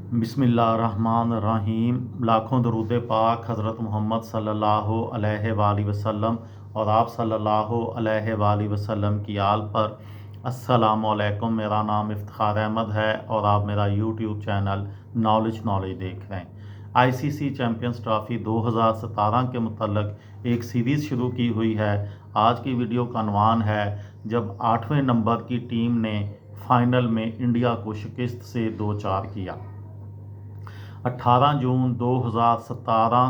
बिस्मिल्लाहिर्रहमानिर्रहीम। लाखों दरूद पाक हज़रत मोहम्मद सल्लल्लाहु अलैहि वसल्लम और आप सल्लल्लाहु अलैहि वसल्लम की आल पर। अस्सलामु अलैकुम। मेरा नाम इफ्तिखार अहमद है और आप मेरा यूट्यूब चैनल नॉलेज देख रहे हैं। आईसीसी चैम्पियंस ट्रॉफ़ी 2017 के मुतल्लिक़ एक सीरीज़ शुरू की हुई है। आज की वीडियो का अनवान है जब 8वें नंबर की टीम ने फाइनल में इंडिया को शिकस्त से 2-4 किया। 18 जून 2017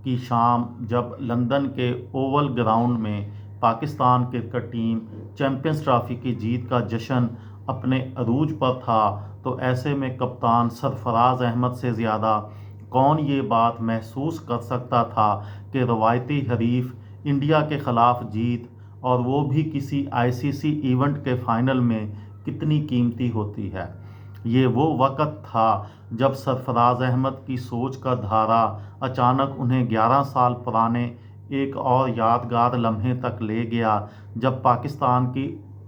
की शाम जब लंदन के ओवल ग्राउंड में Pakistan cricket team champions trophy की जीत का जश्न अपने अरूज पर था, तो ऐसे में कप्तान सरफराज अहमद से ज़्यादा कौन ये बात महसूस कर सकता था कि रवायती हरीफ इंडिया के ख़िलाफ़ जीत, और वो भी किसी आईसीसी इवेंट के फ़ाइनल में, कितनी कीमती होती है। ये वो वक़्त था जब सरफराज अहमद की सोच का धारा अचानक उन्हें 11 साल पुराने एक और यादगार लम्हे तक ले गया, जब पाकिस्तान की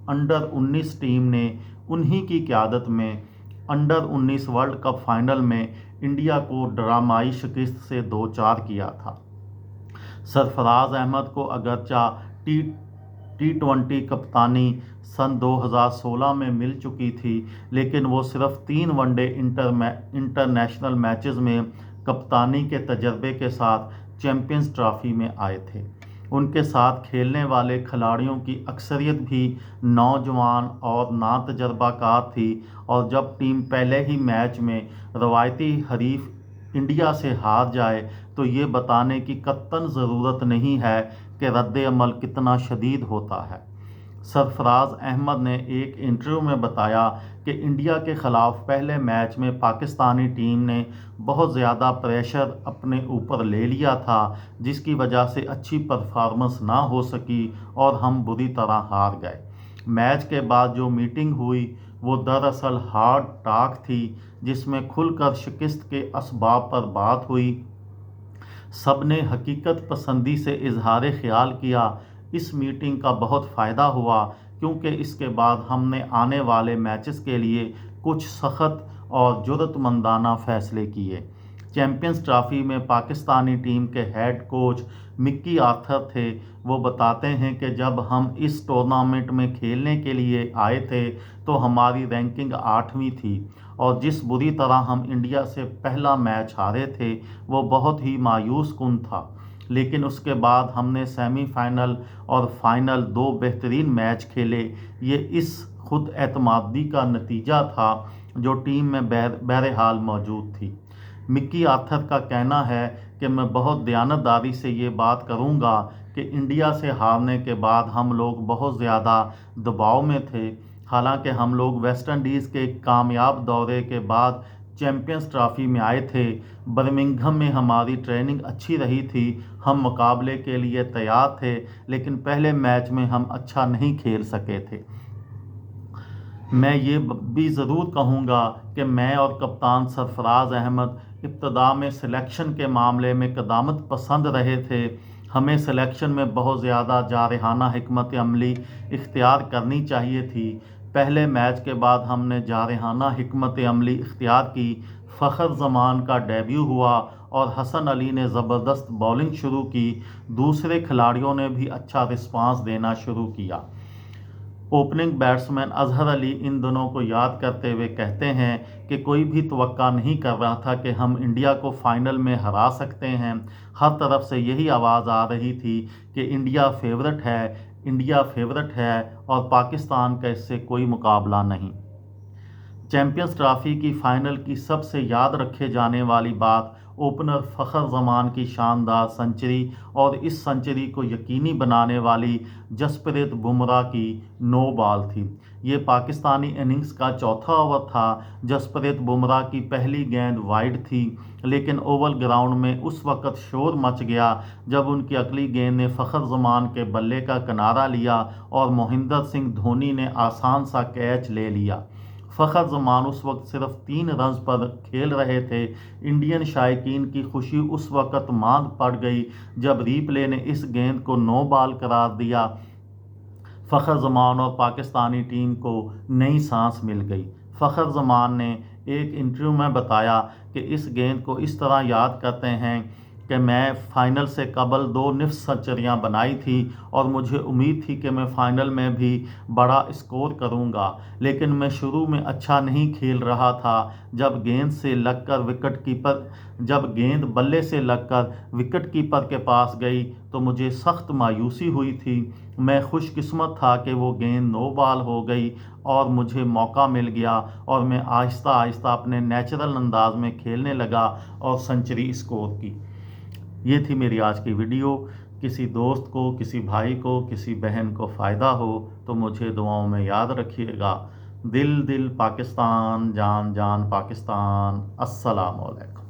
अंडर 19 टीम ने उन्हीं की क़यादत में अंडर 19 वर्ल्ड कप फाइनल में इंडिया को ड्रामाई शिकस्त से 2-4 किया था। सरफराज अहमद को अगरचा टी20 कप्तानी सन 2016 में मिल चुकी थी, लेकिन वो सिर्फ 3 वनडे इंटरनेशनल मैचेस में कप्तानी के तजर्बे के साथ चैम्पियंस ट्रॉफ़ी में आए थे। उनके साथ खेलने वाले खिलाड़ियों की अक्सरियत भी नौजवान और नातजर्बाकार थी, और जब टीम पहले ही मैच में रवायती हरीफ इंडिया से हार जाए तो ये बताने की कतई ज़रूरत नहीं है कि रद्द-ए-अमल कितना शदीद होता है। सरफराज अहमद ने एक इंटरव्यू में बताया कि इंडिया के ख़िलाफ़ पहले मैच में पाकिस्तानी टीम ने बहुत ज़्यादा प्रेशर अपने ऊपर ले लिया था, जिसकी वजह से अच्छी परफॉर्मेंस ना हो सकी और हम बुरी तरह हार गए। मैच के बाद जो मीटिंग हुई वो दरअसल हार्ड टॉक थी, जिसमें खुलकर शिकस्त के असबाब पर बात हुई। सब ने हकीकत पसंदी से इजहार ख्याल किया। इस मीटिंग का बहुत फ़ायदा हुआ, क्योंकि इसके बाद हमने आने वाले मैचेस के लिए कुछ सख्त और जुर्रतमंदाना फ़ैसले किए। चैम्पियंस ट्रॉफ़ी में पाकिस्तानी टीम के हेड कोच मिक्की आर्थर थे। वो बताते हैं कि जब हम इस टूर्नामेंट में खेलने के लिए आए थे तो हमारी रैंकिंग 8वीं थी, और जिस बुरी तरह हम इंडिया से पहला मैच हारे थे वो बहुत ही मायूस कुन था। लेकिन उसके बाद हमने सेमीफाइनल और फाइनल 2 बेहतरीन मैच खेले। ये इस खुद एतमादी का नतीजा था जो टीम में बहरहाल मौजूद थी। मिक्की आर्थर का कहना है कि मैं बहुत दयानतदारी से ये बात करूँगा कि इंडिया से हारने के बाद हम लोग बहुत ज़्यादा दबाव में थे। हालांकि हम लोग वेस्ट इंडीज़ के कामयाब दौरे के बाद चैम्पियंस ट्रॉफ़ी में आए थे। बर्मिंघम में हमारी ट्रेनिंग अच्छी रही थी, हम मुकाबले के लिए तैयार थे, लेकिन पहले मैच में हम अच्छा नहीं खेल सके थे। मैं ये भी ज़रूर कहूँगा कि मैं और कप्तान सरफराज अहमद इब्तदा में सिलेक्शन के मामले में क़दामत पसंद रहे थे। हमें सिलेक्शन में बहुत ज़्यादा जारहाना हिकमत अमली इख्तियार करनी चाहिए थी। पहले मैच के बाद हमने जारहाना हिकमत अमली इख्तियार की। फ़खर जमान का डेब्यू हुआ और हसन अली ने ज़बरदस्त बॉलिंग शुरू की। दूसरे खिलाड़ियों ने भी अच्छा रिस्पांस देना शुरू किया। ओपनिंग बैट्समैन अजहर अली इन दोनों को याद करते हुए कहते हैं कि कोई भी तवक्का नहीं कर रहा था कि हम इंडिया को फ़ाइनल में हरा सकते हैं। हर तरफ से यही आवाज़ आ रही थी कि इंडिया फेवरेट है और पाकिस्तान का इससे कोई मुकाबला नहीं। चैम्पियंस ट्रॉफ़ी की फ़ाइनल की सबसे याद रखे जाने वाली बात ओपनर फ़खर जमान की शानदार सेंचुरी और इस सेंचुरी को यकीनी बनाने वाली जसप्रीत बुमराह की नो बॉल थी। ये पाकिस्तानी इनिंग्स का चौथा ओवर था। जसप्रीत बुमराह की पहली गेंद वाइड थी, लेकिन ओवल ग्राउंड में उस वक़्त शोर मच गया जब उनकी अगली गेंद ने फ़खर जमान के बल्ले का किनारा लिया और मोहिंदर सिंह धोनी ने आसान सा कैच ले लिया। फ़खर जमान उस वक्त सिर्फ 3 रन्स पर खेल रहे थे। इंडियन शायकीन की खुशी उस वक्त मांद पड़ गई जब रीप्ले ने इस गेंद को नो बॉल करार दिया। फ़खर जमान और पाकिस्तानी टीम को नई सांस मिल गई। फ़खर जमान ने ایک انٹرویو میں بتایا کہ اس گیند کو اس طرح یاد کرتے ہیں کہ میں فائنل سے قبل 2 نصف سنچریاں بنائی تھی اور مجھے امید تھی کہ میں فائنل میں بھی بڑا اسکور کروں گا، لیکن میں شروع میں اچھا نہیں کھیل رہا تھا۔ جب گیند بلے سے لگ کر وکٹ کیپر کے پاس گئی تو مجھے سخت مایوسی ہوئی تھی۔ میں خوش قسمت تھا کہ وہ گیند نو بال ہو گئی اور مجھے موقع مل گیا اور میں آہستہ آہستہ اپنے نیچرل انداز میں کھیلنے لگا اور سنچری اسکور کی۔ یہ تھی میری آج کی ویڈیو۔ کسی دوست کو، کسی بھائی کو، کسی بہن کو فائدہ ہو تو مجھے دعاؤں میں یاد رکھیے گا۔ دل دل پاکستان، جان جان پاکستان۔ السلام علیکم۔